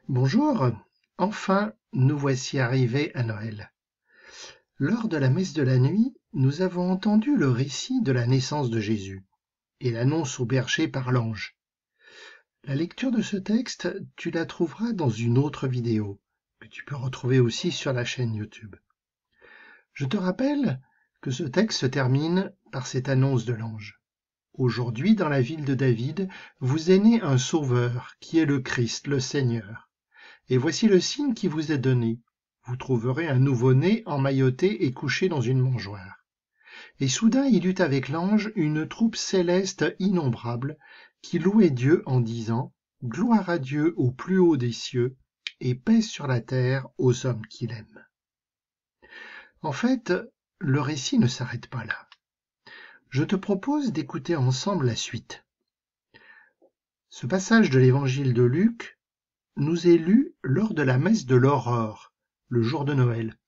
Bonjour, enfin nous voici arrivés à Noël. Lors de la messe de la nuit, nous avons entendu le récit de la naissance de Jésus et l'annonce au berger par l'ange. La lecture de ce texte, tu la trouveras dans une autre vidéo, que tu peux retrouver aussi sur la chaîne YouTube. Je te rappelle que ce texte se termine par cette annonce de l'ange. Aujourd'hui, dans la ville de David, vous est né un sauveur, qui est le Christ, le Seigneur. Et voici le signe qui vous est donné. Vous trouverez un nouveau-né emmailloté et couché dans une mangeoire. Et soudain il eut avec l'ange une troupe céleste innombrable, qui louait Dieu en disant « Gloire à Dieu au plus haut des cieux, et paix sur la terre aux hommes qu'il aime. » En fait, le récit ne s'arrête pas là. Je te propose d'écouter ensemble la suite. Ce passage de l'évangile de Luc nous est lu lors de la messe de l'aurore, le jour de Noël.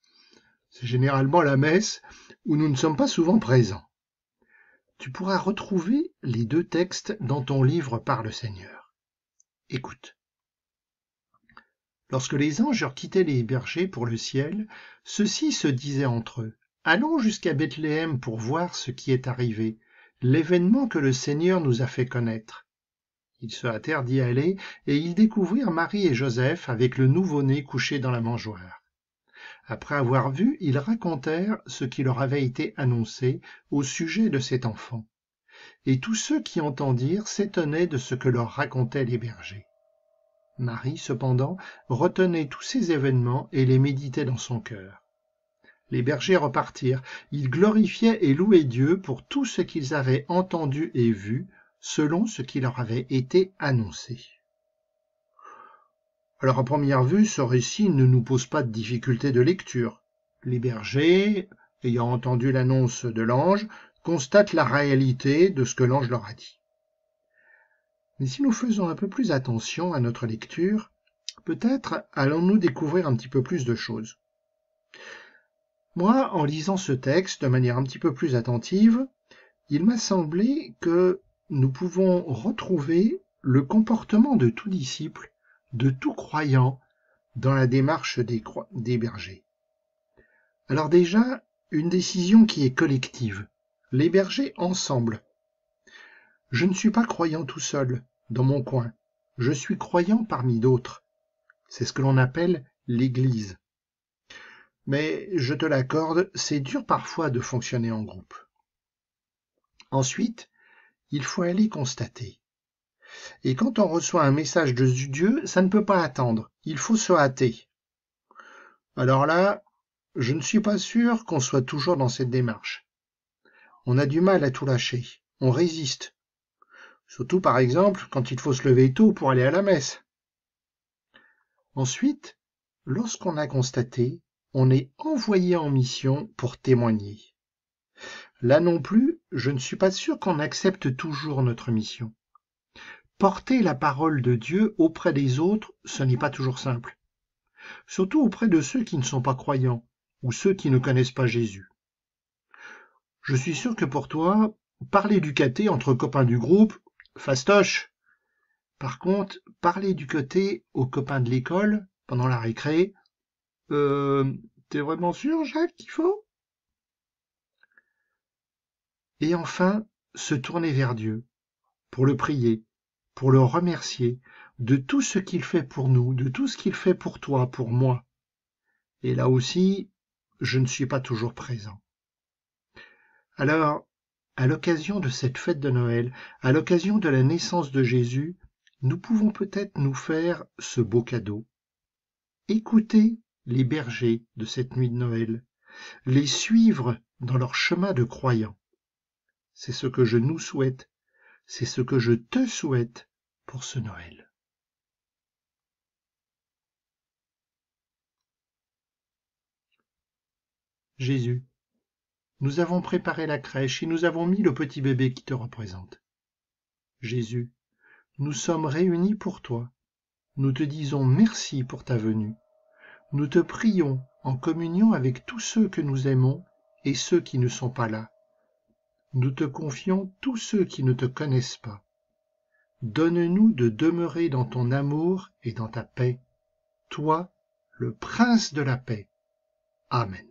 C'est généralement la messe où nous ne sommes pas souvent présents. Tu pourras retrouver les deux textes dans ton livre par le Seigneur. Écoute. Lorsque les anges eurent quitté les bergers pour le ciel, ceux-ci se disaient entre eux, « Allons jusqu'à Bethléem pour voir ce qui est arrivé, l'événement que le Seigneur nous a fait connaître. » Ils se hâtèrent d'y aller, et ils découvrirent Marie et Joseph avec le nouveau-né couché dans la mangeoire. Après avoir vu, ils racontèrent ce qui leur avait été annoncé au sujet de cet enfant. Et tous ceux qui entendirent s'étonnaient de ce que leur racontaient les bergers. Marie, cependant, retenait tous ces événements et les méditait dans son cœur. Les bergers repartirent, ils glorifiaient et louaient Dieu pour tout ce qu'ils avaient entendu et vu, selon ce qui leur avait été annoncé. Alors à première vue, ce récit ne nous pose pas de difficulté de lecture. Les bergers, ayant entendu l'annonce de l'ange, constatent la réalité de ce que l'ange leur a dit. Mais si nous faisons un peu plus attention à notre lecture, peut-être allons-nous découvrir un petit peu plus de choses. Moi, en lisant ce texte de manière un petit peu plus attentive, il m'a semblé que nous pouvons retrouver le comportement de tout disciple, de tout croyant, dans la démarche des bergers. Alors déjà, une décision qui est collective. Les bergers ensemble. Je ne suis pas croyant tout seul, dans mon coin. Je suis croyant parmi d'autres. C'est ce que l'on appelle l'Église. Mais je te l'accorde, c'est dur parfois de fonctionner en groupe. Ensuite, il faut aller constater. Et quand on reçoit un message de Dieu, ça ne peut pas attendre. Il faut se hâter. Alors là, je ne suis pas sûr qu'on soit toujours dans cette démarche. On a du mal à tout lâcher. On résiste. Surtout par exemple quand il faut se lever tôt pour aller à la messe. Ensuite, lorsqu'on a constaté, on est envoyé en mission pour témoigner. Là non plus, je ne suis pas sûr qu'on accepte toujours notre mission. Porter la parole de Dieu auprès des autres, ce n'est pas toujours simple. Surtout auprès de ceux qui ne sont pas croyants ou ceux qui ne connaissent pas Jésus. Je suis sûr que pour toi, parler du caté entre copains du groupe, fastoche. Par contre, parler du caté aux copains de l'école pendant la récré, t'es vraiment sûr, Jacques, qu'il faut? Et enfin, se tourner vers Dieu, pour le prier, pour le remercier de tout ce qu'il fait pour nous, de tout ce qu'il fait pour toi, pour moi. Et là aussi, je ne suis pas toujours présent. Alors, à l'occasion de cette fête de Noël, à l'occasion de la naissance de Jésus, nous pouvons peut-être nous faire ce beau cadeau. Écouter les bergers de cette nuit de Noël, les suivre dans leur chemin de croyants. C'est ce que je nous souhaite, c'est ce que je te souhaite pour ce Noël. Jésus, nous avons préparé la crèche et nous avons mis le petit bébé qui te représente. Jésus, nous sommes réunis pour toi. Nous te disons merci pour ta venue. Nous te prions en communion avec tous ceux que nous aimons et ceux qui ne sont pas là. Nous te confions tous ceux qui ne te connaissent pas. Donne-nous de demeurer dans ton amour et dans ta paix. toi, le Prince de la paix. Amen.